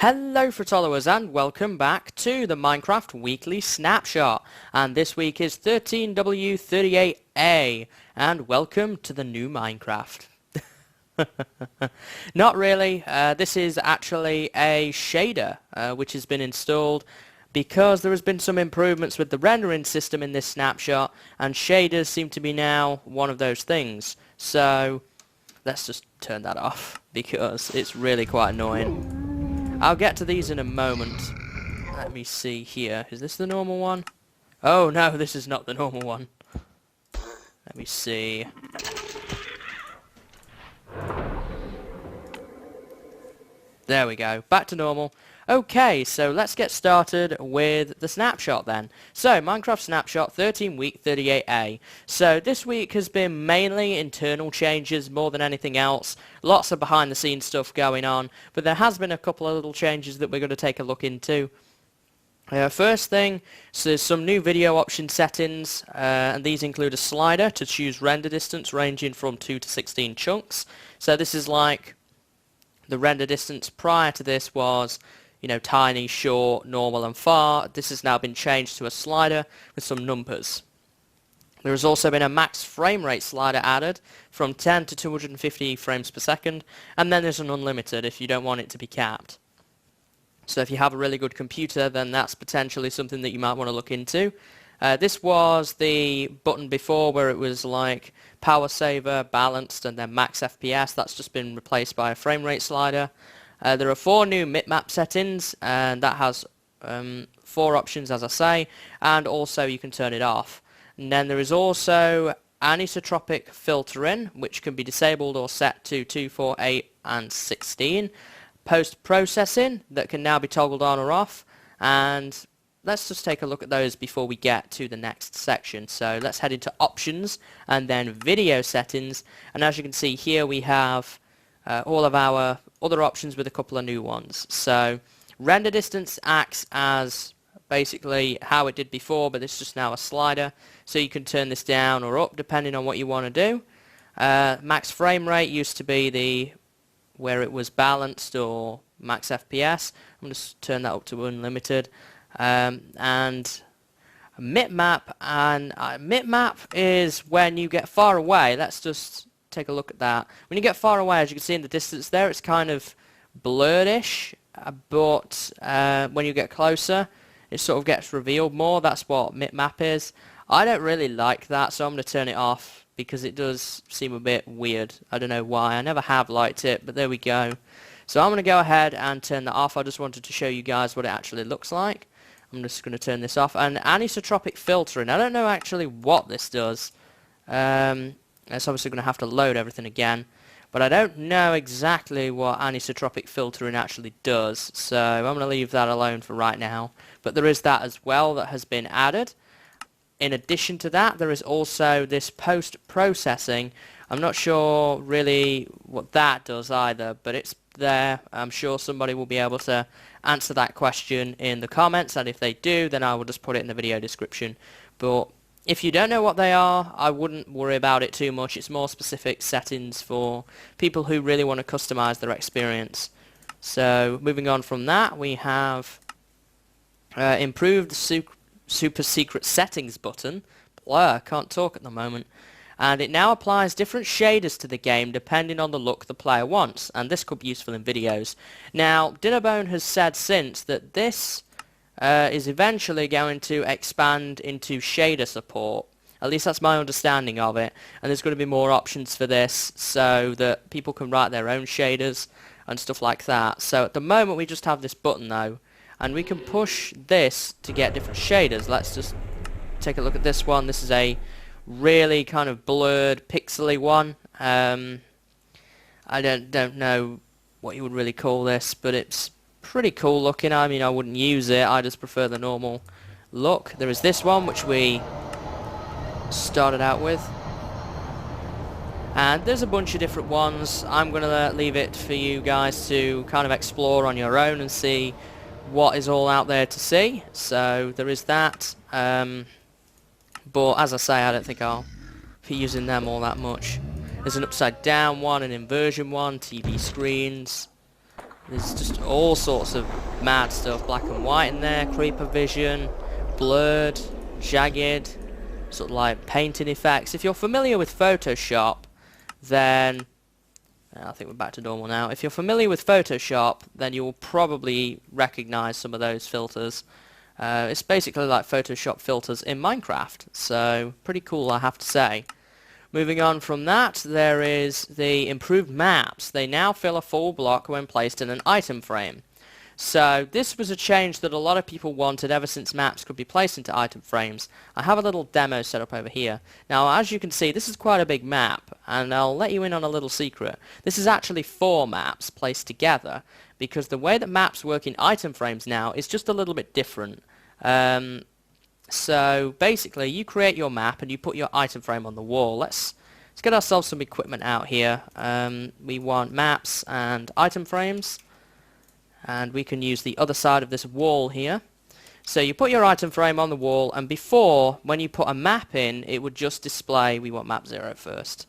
Hello followers and welcome back to the Minecraft Weekly Snapshot, and this week is 13W38A, and welcome to the new Minecraft. Not really, this is actually a shader which has been installed because there has been some improvements with the rendering system in this snapshot, and shaders seem to be now one of those things. So let's just turn that off because it's really quite annoying. I'll get to these in a moment. Let me see here. Is this the normal one? Oh no, this is not the normal one. Let me see. There we go. Back to normal. Okay, so let's get started with the snapshot then. So, Minecraft Snapshot 13 week 38A. So, this week has been mainly internal changes more than anything else. Lots of behind the scenes stuff going on, but there has been a couple of little changes that we're going to take a look into. First thing, so there's some new video option settings, and these include a slider to choose render distance ranging from 2 to 16 chunks. So this is like the render distance prior to this was, you know, tiny, short, normal and far. This has now been changed to a slider with some numbers. There has also been a max frame rate slider added from 10 to 250 frames per second, and then there's an unlimited if you don't want it to be capped. So if you have a really good computer, then that's potentially something that you might want to look into. This was the button before where it was like power saver, balanced, and then max FPS. That's just been replaced by a frame rate slider. There are 4 new mipmap settings, and that has 4 options, as I say, and also you can turn it off. And then there is also anisotropic filtering, which can be disabled or set to 2, 4, 8, and 16. Post-processing, that can now be toggled on or off, and let's just take a look at those before we get to the next section. So let's head into options and then video settings, and as you can see here we have all of our other options with a couple of new ones. So render distance acts as basically how it did before, but it's just now a slider, so you can turn this down or up depending on what you want to do. Max frame rate used to be where it was balanced or max FPS. I'm going to turn that up to unlimited. And mipmap, and mipmap is when you get far away. Let's just take a look at that. When you get far away, as you can see in the distance there, it's kind of blurred-ish, but when you get closer, it sort of gets revealed more. That's what mipmap is. I don't really like that, so I'm going to turn it off because it does seem a bit weird. I don't know why. I never have liked it, but there we go. So I'm going to go ahead and turn that off. I just wanted to show you guys what it actually looks like. I'm just going to turn this off. And anisotropic filtering, I don't know actually what this does. It's obviously going to have to load everything again. But I don't know exactly what anisotropic filtering actually does. So I'm going to leave that alone for right now. But there is that as well that has been added. In addition to that, there is also this post-processing. I'm not sure really what that does either, but it's there. I'm sure somebody will be able to answer that question in the comments, and if they do, then I will just put it in the video description. But if you don't know what they are, I wouldn't worry about it too much. It's more specific settings for people who really want to customize their experience. So moving on from that, we have improved the super secret settings button. Blur, can't talk at the moment. And it now applies different shaders to the game depending on the look the player wants, and this could be useful in videos. Now, Dinnerbone has said since that this is eventually going to expand into shader support. At least that's my understanding of it, and there's going to be more options for this so that people can write their own shaders and stuff like that. So at the moment we just have this button though, and we can push this to get different shaders. Let's just take a look at this one. This is a really kind of blurred, pixely one. I don't know what you would really call this, but it's pretty cool looking. I mean, I wouldn't use it. I just prefer the normal look. There is this one, which we started out with. And there's a bunch of different ones. I'm going to leave it for you guys to kind of explore on your own and see what is all out there to see. So there is that. But as I say, I don't think I'll be using them all that much. There's an upside down one, an inversion one, TV screens. There's just all sorts of mad stuff, black and white in there, creeper vision, blurred, jagged, sort of like painting effects. If you're familiar with Photoshop, then I think we're back to normal now. If you're familiar with Photoshop, then you'll probably recognize some of those filters. It's basically like Photoshop filters in Minecraft, so pretty cool, I have to say. Moving on from that, there is the improved maps. They now fill a full block when placed in an item frame. So this was a change that a lot of people wanted ever since maps could be placed into item frames. I have a little demo set up over here. Now, as you can see, this is quite a big map, and I'll let you in on a little secret. This is actually 4 maps placed together, because the way that maps work in item frames now is just a little bit different. So basically, you create your map and you put your item frame on the wall. Let's get ourselves some equipment out here. We want maps and item frames. And we can use the other side of this wall here. So you put your item frame on the wall, and before, when you put a map in, it would just display, we want map 0 first.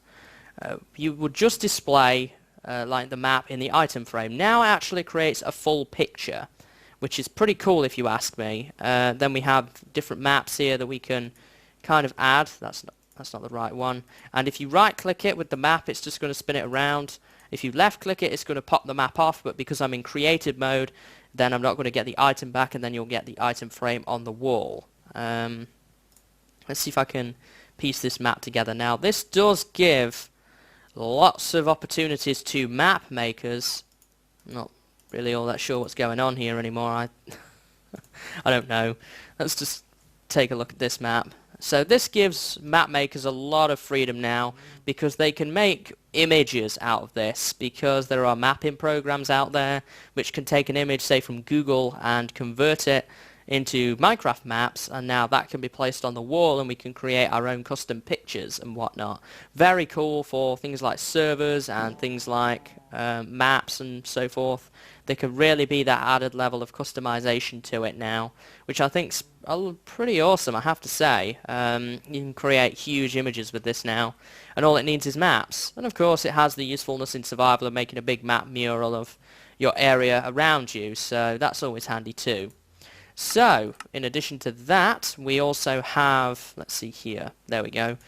You would just display like the map in the item frame. Now it actually creates a full picture, which is pretty cool if you ask me. Then we have different maps here that we can kind of add. That's not the right one. And if you right click it with the map, it's just going to spin it around. If you left click it, it's going to pop the map off, but because I'm in creative mode, then I'm not going to get the item back, and then you'll get the item frame on the wall. Let's see if I can piece this map together now. This does give lots of opportunities to map makers. I'm not really all that sure what's going on here anymore. I don't know. Let's just take a look at this map. So this gives map makers a lot of freedom now, because they can make images out of this, because there are mapping programs out there which can take an image, say from Google, and convert it into Minecraft maps, and now that can be placed on the wall and we can create our own custom pictures and whatnot. Very cool for things like servers and things like maps and so forth. There can really be that added level of customization to it now, which I think's pretty awesome, I have to say. You can create huge images with this now, and all it needs is maps. And of course it has the usefulness in survival of making a big map mural of your area around you, so that's always handy too. So, in addition to that, we also have, let's see here, there we go,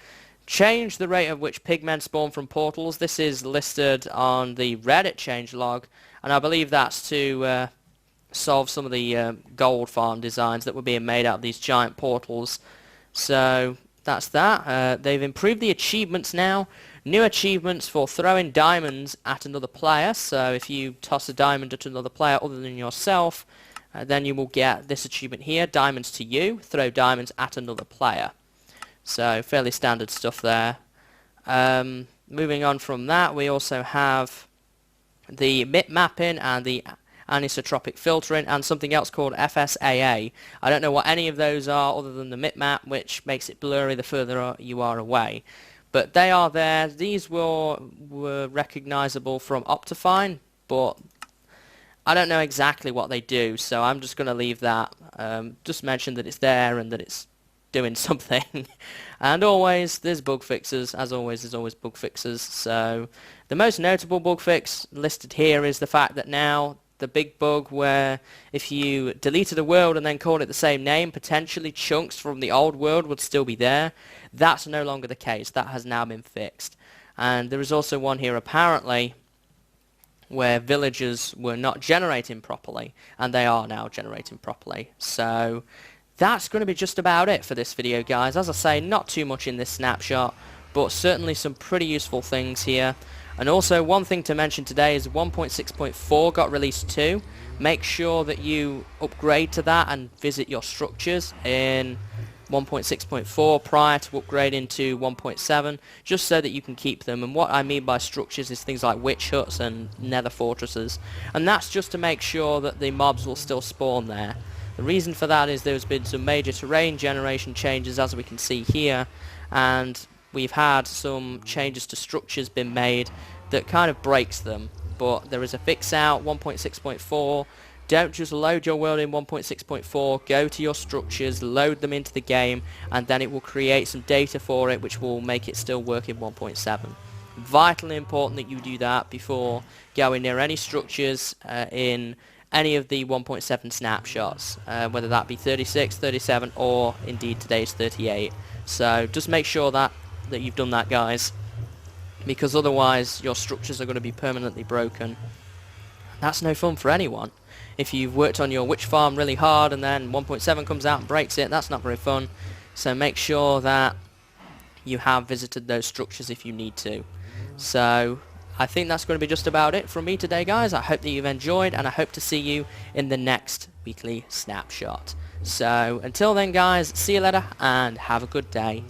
change the rate at which pigmen spawn from portals. This is listed on the Reddit changelog, and I believe that's to solve some of the gold farm designs that were being made out of these giant portals. So that's that. They've improved the achievements now. New achievements for throwing diamonds at another player. So if you toss a diamond at another player other than yourself, then you will get this achievement here, diamonds to you, throw diamonds at another player. So fairly standard stuff there. Moving on from that, we also have the mip mapping and the anisotropic filtering, and something else called FSAA. I don't know what any of those are other than the mip map, which makes it blurry the further you are away. But they are there. These were recognizable from Optifine, but I don't know exactly what they do, so I'm just going to leave that. Just mention that it's there and that it's doing something. And always, there's bug fixes. As always, there's always bug fixes. So the most notable bug fix listed here is the fact that now the big bug where if you deleted a world and then called it the same name, potentially chunks from the old world would still be there. That's no longer the case. That has now been fixed. And there is also one here apparently where villagers were not generating properly, and they are now generating properly. So that's going to be just about it for this video, guys. As I say, not too much in this snapshot, but certainly some pretty useful things here. And also, one thing to mention today is 1.6.4 got released too. Make sure that you upgrade to that and visit your structures in 1.6.4 prior to upgrading to 1.7, just so that you can keep them. And what I mean by structures is things like witch huts and nether fortresses. And that's just to make sure that the mobs will still spawn there. The reason for that is there's been some major terrain generation changes, as we can see here, and we've had some changes to structures been made that kind of breaks them. But there is a fix out, 1.6.4. Don't just load your world in 1.6.4, go to your structures, load them into the game, and then it will create some data for it which will make it still work in 1.7. Vitally important that you do that before going near any structures in any of the 1.7 snapshots, whether that be 36, 37, or indeed today's 38. So just make sure that you've done that, guys, because otherwise your structures are going to be permanently broken. That's no fun for anyone. If you've worked on your witch farm really hard and then 1.7 comes out and breaks it, that's not very fun. So make sure that you have visited those structures if you need to. So I think that's going to be just about it from me today, guys. I hope that you've enjoyed, and I hope to see you in the next weekly snapshot. So until then, guys, see you later and have a good day.